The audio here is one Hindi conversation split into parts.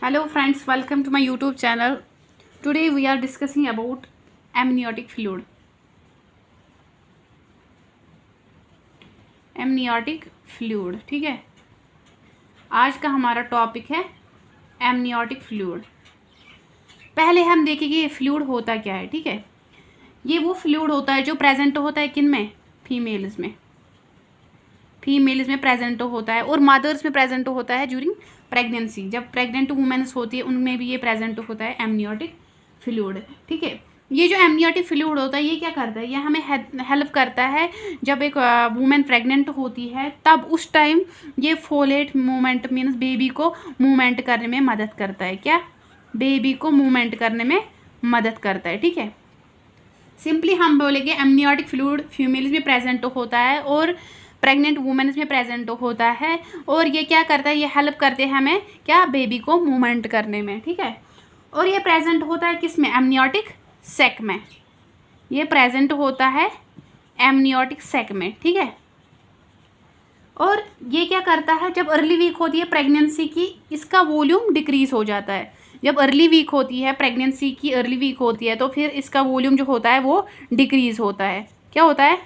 Hello friends, welcome to my YouTube channel. Today we are discussing about amniotic fluid. Amniotic fluid, ठीक है। आज का हमारा टॉपिक है amniotic fluid. पहले हम देखेंगे ये फ्लूइड होता क्या है, ठीक है। ये वो फ्लूइड होता है जो प्रेजेंट होता है किन में, फीमेल्स में प्रेजेंट होता है और मदर्स में प्रेजेंट होता है ड्यूरिंग प्रेगनेंसी। जब प्रेग्नेंट वुमेन्स होती है उनमें भी ये प्रेजेंट होता है एमनियोटिक फ्लूइड, ठीक है। ये जो एमनियोटिक फ्लूइड होता है ये क्या करता है, ये हमें हेल्प करता है जब एक वुमेन प्रेग्नेंट होती है तब उस टाइम ये फोलेट मूवमेंट मीन्स बेबी को मूवमेंट करने में मदद करता है। क्या, बेबी को मूवमेंट करने में मदद करता है, ठीक है। सिंपली हम बोलेंगे एमनियोटिक फ्लूइड फीमेल्स में प्रेजेंट होता है और प्रेग्नेंट वुमेन्स में प्रेजेंट होता है और ये क्या करता है, ये हेल्प करते हैं हमें क्या, बेबी को मूवमेंट करने में, ठीक है। और ये प्रेजेंट होता है किस में, एमनियोटिक सैक में। ये प्रेजेंट होता है एमनियोटिक सैक में, ठीक है। और ये क्या करता है, जब अर्ली वीक होती है प्रेगनेंसी की इसका वॉल्यूम डिक्रीज हो जाता है। जब अर्ली वीक होती है प्रेगनेंसी की, अर्ली वीक होती है तो फिर इसका वॉल्यूम जो होता है वो डिक्रीज होता है। क्या होता है,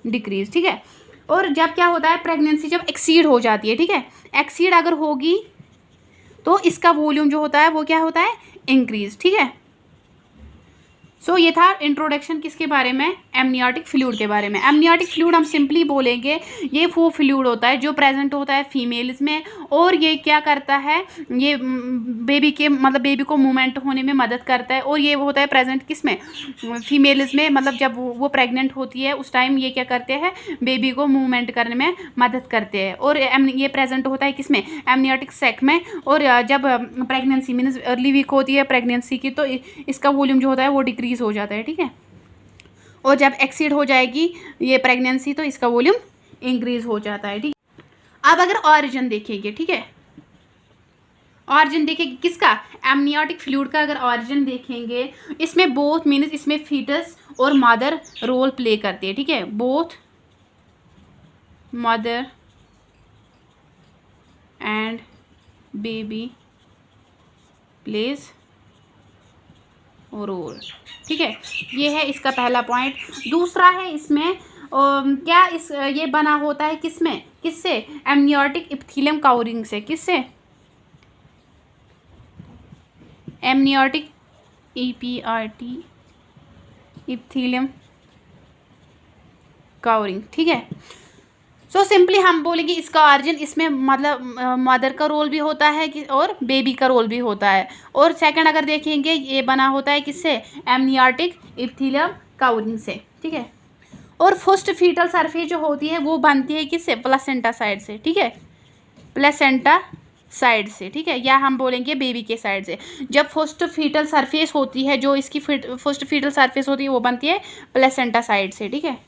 डिक्रीज, ठीक है। और जब क्या होता है, प्रेगनेंसी जब एक्सीड हो जाती है, ठीक है, एक्सीड अगर होगी तो इसका वॉल्यूम जो होता है वो क्या होता है, इंक्रीज, ठीक है। सो ये था इंट्रोडक्शन किसके बारे में, एमनियोटिक फ्लूइड के बारे में। एमनियोटिक फ्लूइड हम सिंपली बोलेंगे ये वो फ्लूइड होता है जो प्रेजेंट होता है फीमेल्स में और ये क्या करता है, ये बेबी के मतलब बेबी को मूवमेंट होने में मदद करता है। और ये होता है प्रेजेंट किस में, फीमेल्स में, मतलब जब वो प्रेग्नेंट होती है उस टाइम ये क्या करते हैं, बेबी को मूवमेंट करने में मदद करते हैं। और ये प्रेजेंट होता है किस में, एमनियोटिक सैक में। और जब प्रेगनेंसी मीन्स अर्ली वीक होती है प्रेगनेंसी की तो इसका वॉल्यूम जो होता है वो डिक्रीज हो जाता है, ठीक है। और जब एक्सीड हो जाएगी ये प्रेगनेंसी तो इसका वॉल्यूम इंक्रीज हो जाता है, ठीक है। अब अगर ऑरिजिन देखेंगे, ठीक है, ऑरिजिन देखेंगे किसका, एमनियोटिक फ्लूइड का अगर ऑरिजिन देखेंगे इसमें बोथ मीन्स इसमें फीटस और मदर रोल प्ले करती है, ठीक है। Both mother and baby plays role, ठीक है। ये है इसका पहला पॉइंट। दूसरा है इसमें क्या ये बना होता है किसमें, किससे, एमनियोटिक इपिथेलियम कवरिंग से। किससे, एमनियोटिक EPRT इपिथेलियम कवरिंग, ठीक है। सो सिंपली हम बोलेंगे इसका ऑरिजिन इसमें मतलब मदर का रोल भी होता है और बेबी का रोल भी होता है। और सेकंड अगर देखेंगे ये बना होता है किससे, एमनियोटिक इपिथेलियम कवरिंग से, ठीक है। और फर्स्ट फीटल सरफेस जो होती है वो बनती है किससे, प्लेसेंटा साइड से, ठीक है, प्लेसेंटा साइड से, ठीक है, या हम बोलेंगे बेबी के साइड से। जब फर्स्ट फीटल सरफेस होती है, जो इसकी फर्स्ट फीटल सरफेस होती है वो बनती है प्लेसेंटा साइड से, ठीक है।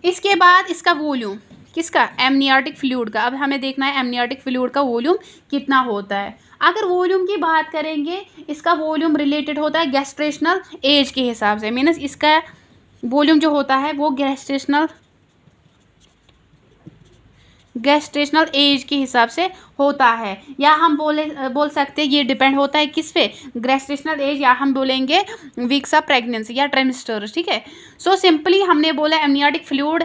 इसके बाद इसका वॉल्यूम किसका, एमनियोटिक फ्लूइड का। अब हमें देखना है एमनियोटिक फ्लूइड का वॉल्यूम कितना होता है। अगर वॉल्यूम की बात करेंगे इसका वॉल्यूम रिलेटेड होता है गेस्टेशनल एज के हिसाब से। मीन्स इसका वॉल्यूम जो होता है वो गेस्टेशनल एज के हिसाब से होता है, या हम बोल सकते हैं ये डिपेंड होता है किस पे, गेस्टेशनल एज, या हम बोलेंगे वीक्स ऑफ प्रेगनेंसी या ट्राइमेस्टर्स, ठीक है। सो सिंपली हमने बोला एमनियोटिक फ्लूइड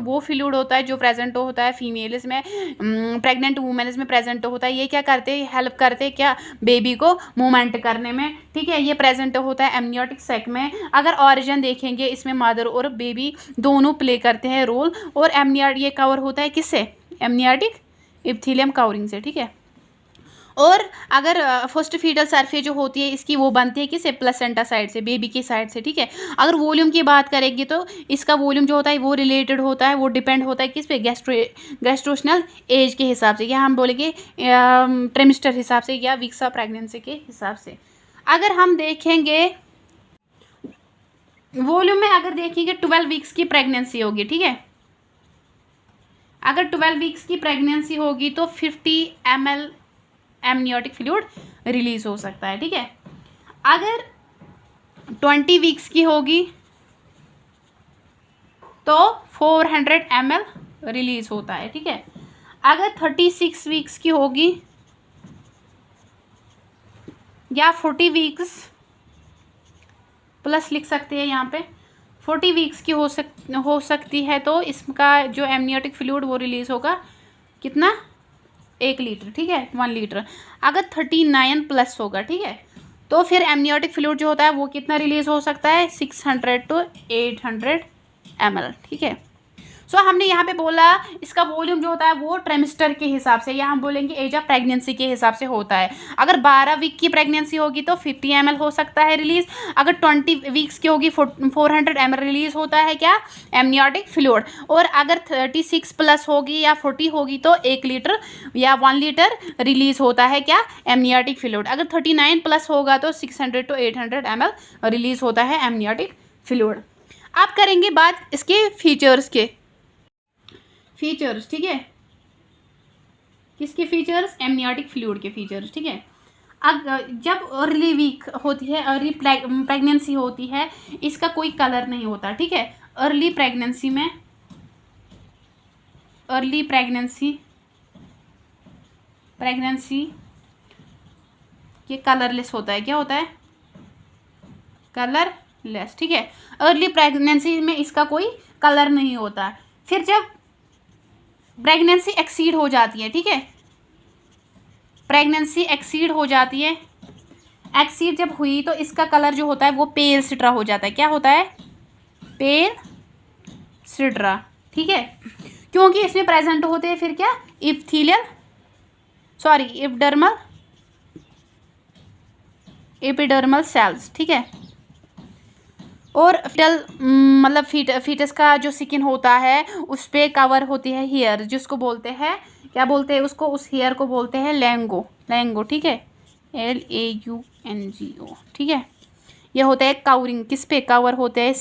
वो फ्लूइड होता है जो प्रेजेंट होता है फीमेल्स में, प्रेग्नेंट वुमेन्स में प्रेजेंट होता है। ये क्या करते हैं, हेल्प करते हैं क्या, बेबी को मूवमेंट करने में, ठीक है। ये प्रेजेंट होता है एमनियोटिक सैक में। अगर ऑरिजिन देखेंगे इसमें मदर और बेबी दोनों प्ले करते हैं रोल। और ये कवर होता है किससे, एमनियोटिक इपिथेलियम कवरिंग से, ठीक है। और अगर फर्स्ट फीटल सरफेस जो होती है इसकी वो बनती है किससे, प्लेसेंटा साइड से, बेबी की साइड से, ठीक है। अगर वॉल्यूम की बात करेंगे तो इसका वॉल्यूम जो होता है वो रिलेटेड होता है, वो डिपेंड होता है किस पे, गेस्टेशनल एज के हिसाब से, या हम बोलेंगे ट्राइमेस्टर हिसाब से या वीक्स ऑफ प्रेगनेंसी के हिसाब से। अगर हम देखेंगे वॉल्यूम में, अगर देखेंगे 12 वीक्स की प्रेगनेंसी होगी, ठीक है। अगर 12 वीक्स की प्रेगनेंसी होगी तो 50 ml एमनियोटिक फ्लूइड रिलीज हो सकता है, ठीक है। अगर 20 वीक्स की होगी तो 400 ml रिलीज होता है, ठीक है। अगर 36 वीक्स की होगी या 40 वीक्स प्लस लिख सकते हैं यहाँ पे, 40 वीक्स की हो सकती है, तो इसका जो एमनियोटिक फ्लूइड वो रिलीज़ होगा कितना, 1 लीटर, ठीक है, 1 लीटर। अगर 39 प्लस होगा, ठीक है, तो फिर एमनियोटिक फ्लूइड जो होता है वो कितना रिलीज़ हो सकता है, 600 to 800 ml, ठीक है। सो हमने यहाँ पे बोला इसका वॉल्यूम जो होता है वो ट्रेमिस्टर के हिसाब से, या हम बोलेंगे एज ऑफ प्रेगनेंसी के हिसाब से होता है। अगर 12 वीक की प्रेगनेंसी होगी तो 50 ml हो सकता है रिलीज। अगर 20 वीक्स की होगी 400 ml रिलीज होता है क्या, एमनियोटिक फ्लूइड। और अगर 36 प्लस होगी या 40 होगी तो 1 लीटर या 1 लीटर रिलीज होता है क्या, एमनियोटिक फ्लूइड। अगर 39 प्लस होगा तो 600 to 800 ml रिलीज होता है एमनियोटिक फ्लूइड। अब करेंगे बात इसके फीचर्स के, फीचर्स, ठीक है, किसके फीचर्स, एमनियोटिक फ्लूइड के फीचर्स, ठीक है। अब जब अर्ली वीक होती है, अर्ली प्रेगनेंसी होती है, इसका कोई कलर नहीं होता, ठीक है। अर्ली प्रेगनेंसी में, अर्ली प्रेगनेंसी ये कलरलेस होता है, क्या होता है, कलरलेस, ठीक है। अर्ली प्रेगनेंसी में इसका कोई कलर नहीं होता। फिर जब प्रेगनेंसी एक्सीड हो जाती है, ठीक है, प्रेगनेंसी एक्सीड हो जाती है, एक्सीड जब हुई तो इसका कलर जो होता है वो पेल सिट्रा हो जाता है, क्या होता है, पेल सिट्रा, ठीक है। क्योंकि इसमें प्रेजेंट होते हैं फिर क्या, एपिडर्मल सेल्स, ठीक है। और मतलब फीटस का जो स्किन होता है उस पर कवर होती है हेयर, जिसको बोलते हैं, क्या बोलते हैं उसको, उस हेयर को बोलते हैं लैंगो, ठीक है, LAUNGO, ठीक है। ये होता है कवरिंग, किस पे कवर होते हैं,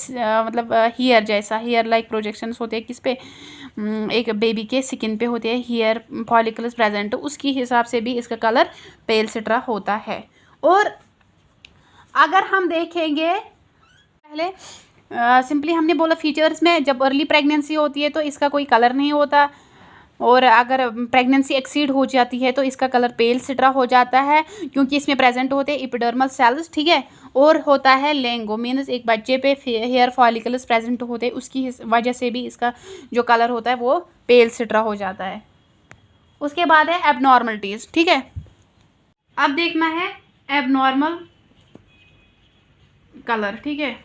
मतलब हेयर जैसा, हेयर लाइक प्रोजेक्शंस होते हैं किस पे, एक बेबी के स्किन पे होते हैं हेयर फॉलिकल्स प्रेजेंट, उसकी हिसाब से भी इसका कलर पेल सिट्रा होता है। और अगर हम देखेंगे पहले सिंपली हमने बोला फीचर्स में, जब अर्ली प्रेगनेंसी होती है तो इसका कोई कलर नहीं होता, और अगर प्रेगनेंसी एक्सीड हो जाती है तो इसका कलर पेल सिट्रा हो जाता है, क्योंकि इसमें प्रेजेंट होते हैं एपिडर्मल सेल्स, ठीक है। और होता है लैंगो, मीन्स एक बच्चे पे हेयर फॉलिकल्स प्रेजेंट होते हैं, उसकी वजह से भी इसका जो कलर होता है वो पेल सिट्रा हो जाता है। उसके बाद है एबनॉर्मलिटीज़, ठीक है। अब देखना है एबनॉर्मल कलर, ठीक है,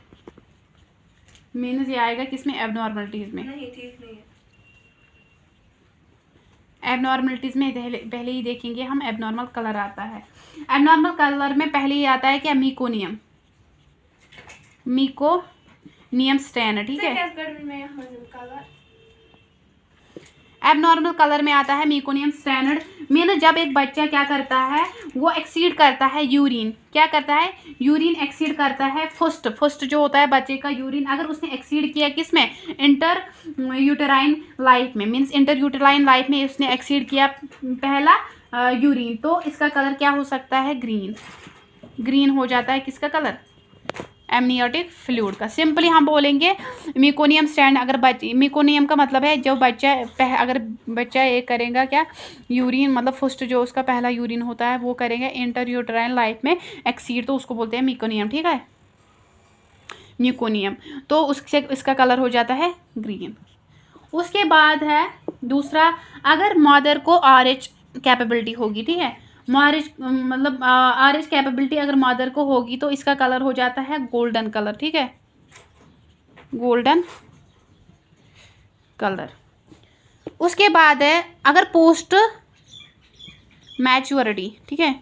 मीन्स ये आएगा किसमें, एबनॉर्मलिटीज़ में। नहीं, ठीक नहीं है। एबनॉर्मलिटीज़ में पहले ही देखेंगे हम, एबनॉर्मल कलर आता है। एबनॉर्मल कलर में पहले ही आता है क्या, मीकोनियम स्टेन, ठीक है। एबनॉर्मल कलर में आता है मीकोनियम स्टैंडर्ड, मीन जब एक बच्चा क्या करता है, वो एक्सीड करता है यूरिन, क्या करता है, यूरिन एक्सीड करता है, फर्स्ट जो होता है बच्चे का यूरिन, अगर उसने एक्सीड किया किसमें, इंटर यूटेराइन लाइफ में, मीन्स इंटर यूटेराइन लाइफ में उसने एक्सीड किया पहला यूरिन, तो इसका कलर क्या हो सकता है, ग्रीन हो जाता है, किसका कलर, एमनियोटिक फ्लूइड का। सिंपली हम बोलेंगे मीकोनियम स्टैंड, अगर मीकोनियम का मतलब है जो बच्चा अगर बच्चा ये करेगा क्या, यूरिन मतलब फर्स्ट जो उसका पहला यूरिन होता है वो करेगा इंटर यूटेराइन लाइफ में एक्सीड, तो उसको बोलते हैं मीकोनियम, ठीक है, मीकोनियम, तो उससे इसका कलर हो जाता है ग्रीन। उसके बाद है दूसरा, अगर मदर को RH कैपेबिलिटी होगी, ठीक है, मतलब RH कैपेबिलिटी अगर मदर को होगी तो इसका कलर हो जाता है गोल्डन कलर, ठीक है, गोल्डन कलर। उसके बाद है अगर पोस्ट मैच्योरिटी, ठीक है,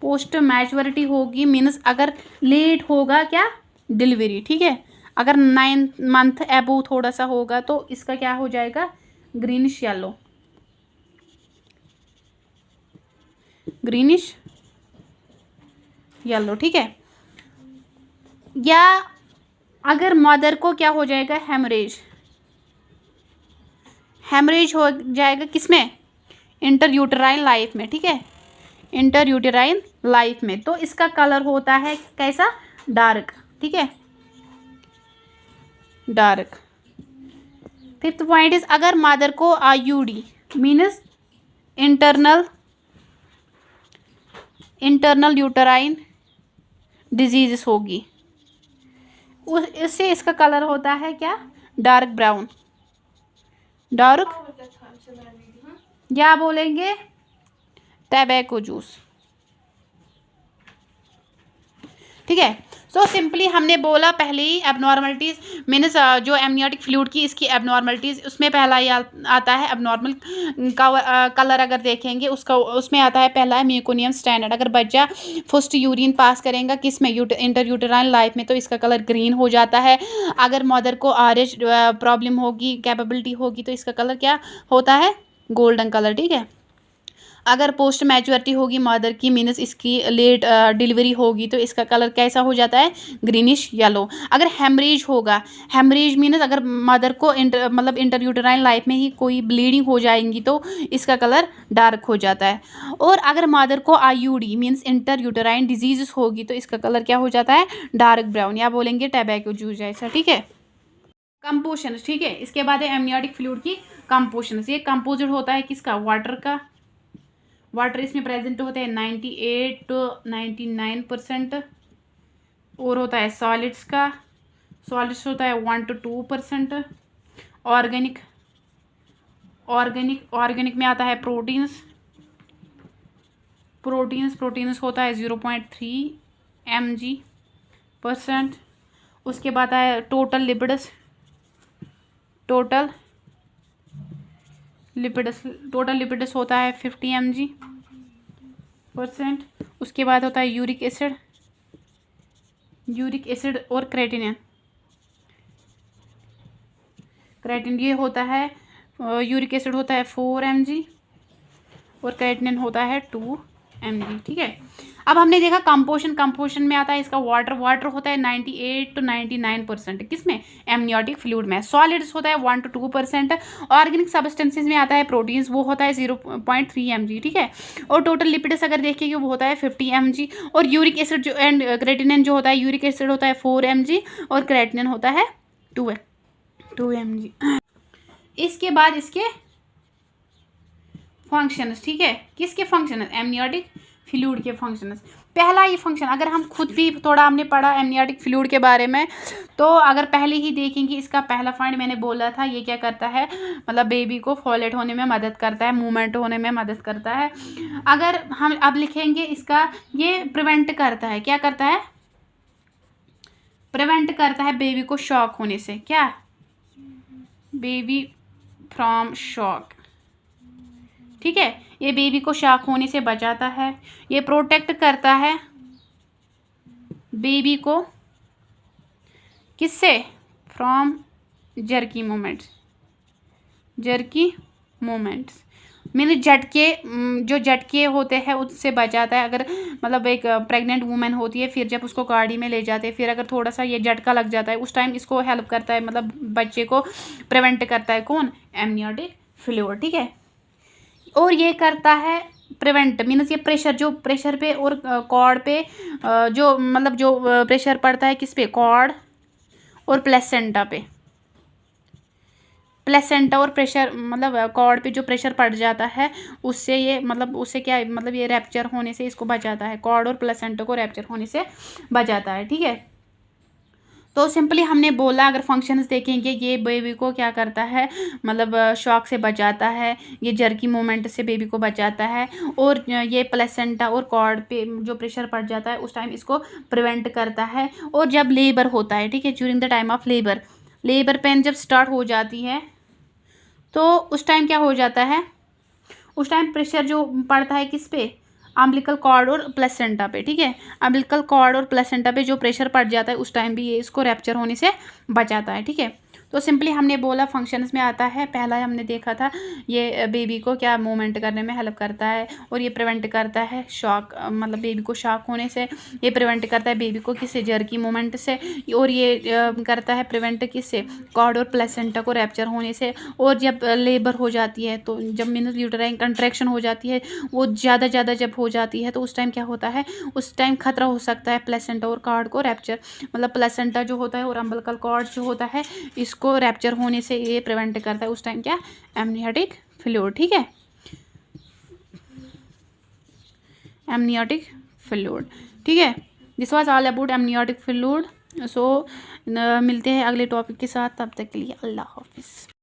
पोस्ट मैच्योरिटी होगी, मीन्स अगर लेट होगा क्या, डिलीवरी, ठीक है, अगर 9 मंथ एबो थोड़ा सा होगा तो इसका क्या हो जाएगा, ग्रीनिश येलो, ठीक है। या अगर मदर को क्या हो जाएगा, हेमरेज हो जाएगा किसमें, इंटर यूटेराइन लाइफ में, ठीक है, इंटर यूटेराइन लाइफ में, तो इसका कलर होता है कैसा, डार्क, ठीक है, डार्क। फिफ्थ पॉइंट इज अगर मदर को IUD means internal uterine disease होगी, इससे इसका कलर होता है क्या, डार्क ब्राउन, डार्क, क्या बोलेंगे, टैबैको जूस। ठीक है। सो सिंपली हमने बोला पहले ही एबनॉर्मलिटीज़ मीन्स जो एमनियोटिक फ्लूइड की इसकी एबनॉर्मलिटीज़, उसमें पहला ही आता है एबनॉर्मल कलर। अगर देखेंगे उसका, उसमें आता है पहला है मेकोनियम स्टैंडर्ड। अगर बच्चा फर्स्ट यूरिन पास करेगा किस में, इंटरयूटेराइन लाइफ में, तो इसका कलर ग्रीन हो जाता है। अगर मदर को आरएच प्रॉब्लम होगी, कैपेबिलिटी होगी, तो इसका कलर क्या होता है, गोल्डन कलर। ठीक है। अगर पोस्ट मैच्योरिटी होगी मदर की, मीन्स इसकी लेट डिलीवरी होगी, तो इसका कलर कैसा हो जाता है, ग्रीनिश येलो। अगर हेमरेज होगा, हेमरेज मीन्स अगर मदर को मतलब इंटरयूटेराइन लाइफ में ही कोई ब्लीडिंग हो जाएंगी, तो इसका कलर डार्क हो जाता है। और अगर मदर को आईयूडी मीन्स इंटरयूटेराइन डिजीज होगी, तो इसका कलर क्या हो जाता है, डार्क ब्राउन, या बोलेंगे टैबैको जूस जैसा। ठीक है। कंपोजिशन, ठीक है। इसके बाद है एमनियोटिक फ्लूइड की कंपोजिशन। ये कंपोजिट होता है किसका, वाटर का। वाटर इसमें प्रेजेंट होते हैं 98 to 99%। और होता है सॉलिड्स का, सॉलिड्स होता है 1 to 2%। ऑर्गेनिक, ऑर्गेनिक में आता है प्रोटीन्स, प्रोटीन्स होता है 0.3 mg%। उसके बाद है टोटल लिपिड्स, टोटल लिपिड्स होता है 50 mg%। उसके बाद होता है यूरिक एसिड और क्रेटिनिन, ये होता है, यूरिक एसिड होता है 4 mg और क्रेटिनिन होता है 2 mg। ठीक है। अब हमने देखा कंपोजिशन में आता है इसका वाटर होता है 98 to 99%, किसमें, एमनियोटिक फ्लूइड में। सॉलिड्स होता है 1 to 2%। ऑर्गेनिक सब्सटेंसेस में आता है प्रोटीन्स, वो होता है 0.3 mg। ठीक है। और टोटल लिपिड्स अगर देखेंगे वो होता है 50 mg। और यूरिक एसिड जो एंड क्रेटिनिन जो होता है, यूरिक एसिड होता है 4 mg और क्रेटिनिन होता है 2 mg। इसके बाद इसके फंक्शंस, ठीक है, किसके फंक्शंस, एमनियोटिक फ्लूइड के फंक्शंस। पहला ये फंक्शन, अगर हम खुद भी थोड़ा हमने पढ़ा एमनियोटिक फ्लूइड के बारे में, तो अगर पहले ही देखेंगे इसका पहला पॉइंट मैंने बोला था, ये क्या करता है, मतलब बेबी को फॉलेट होने में मदद करता है, मूवमेंट होने में मदद करता है। अगर हम अब लिखेंगे इसका, ये प्रिवेंट करता है, क्या करता है, प्रिवेंट करता है बेबी को शॉक होने से, क्या, बेबी फ्रॉम शॉक। ठीक है। ये बेबी को शॉक होने से बचाता है। ये प्रोटेक्ट करता है बेबी को, किससे, फ्रॉम जर्की मोमेंट्स मीन झटके, जो झटके होते हैं उससे बचाता है। अगर मतलब एक प्रेग्नेंट वूमेन होती है, फिर जब उसको गाड़ी में ले जाते हैं, फिर अगर थोड़ा सा ये झटका लग जाता है, उस टाइम इसको हेल्प करता है, मतलब बच्चे को प्रिवेंट करता है, कौन, एमनियोटिक फ्लूइड। ठीक है। और ये करता है प्रिवेंट मीन्स ये प्रेशर पे और कॉर्ड पे, जो मतलब जो प्रेशर पड़ता है किस पे, कॉर्ड और प्लेसेंटा पे, प्लेसेंटा और प्रेशर मतलब कॉर्ड पे जो प्रेशर पड़ जाता है, उससे ये मतलब उससे क्या मतलब ये रैप्चर होने से इसको बचाता है, कॉर्ड और प्लेसेंटा को रैप्चर होने से बचाता है। ठीक है। तो सिंपली हमने बोला, अगर फंक्शंस देखेंगे, ये बेबी को क्या करता है, मतलब शॉक से बचाता है, ये जर्की मूवमेंट से बेबी को बचाता है, और ये प्लेसेंटा और कॉर्ड पे जो प्रेशर पड़ जाता है उस टाइम इसको प्रिवेंट करता है। और जब लेबर होता है, ठीक है, during the time of labour pain जब स्टार्ट हो जाती है, तो उस टाइम क्या हो जाता है, उस टाइम प्रेशर जो पड़ता है किस पे, अम्बिलिकल कॉर्ड और प्लेसेंटा पे। ठीक है। अम्बिलिकल कॉर्ड और प्लेसेंटा पे जो प्रेशर पड़ जाता है, उस टाइम भी ये इसको रैप्चर होने से बचाता है। ठीक है। तो सिंपली हमने बोला फंक्शंस में आता है, पहला हमने देखा था ये बेबी को क्या मूवमेंट करने में हेल्प करता है, और ये प्रिवेंट करता है शॉक, मतलब बेबी को शॉक होने से, ये प्रिवेंट करता है बेबी को किससे, जर्की मूवमेंट से, और ये करता है प्रिवेंट किससे, कॉर्ड और प्लेसेंटा को रैप्चर होने से। और जब लेबर हो जाती है, तो जब मीनस यूटेराइन कंट्रैक्शन हो जाती है, वो ज़्यादा जब हो जाती है, तो उस टाइम क्या होता है, उस टाइम खतरा हो सकता है प्लेसेंटा और कॉर्ड को रैप्चर, मतलब प्लेसेंटा जो होता है और अम्बिलिकल कॉर्ड जो होता है, इसको रैप्चर होने से ये प्रिवेंट करता है। उस टाइम क्या, एमनियोटिक फ्लूइड, ठीक है, एमनियोटिक फ्लूइड, ठीक है। This was all about amniotic fluid. So मिलते हैं अगले टॉपिक के साथ, तब तक के लिए अल्लाह हाफिज़।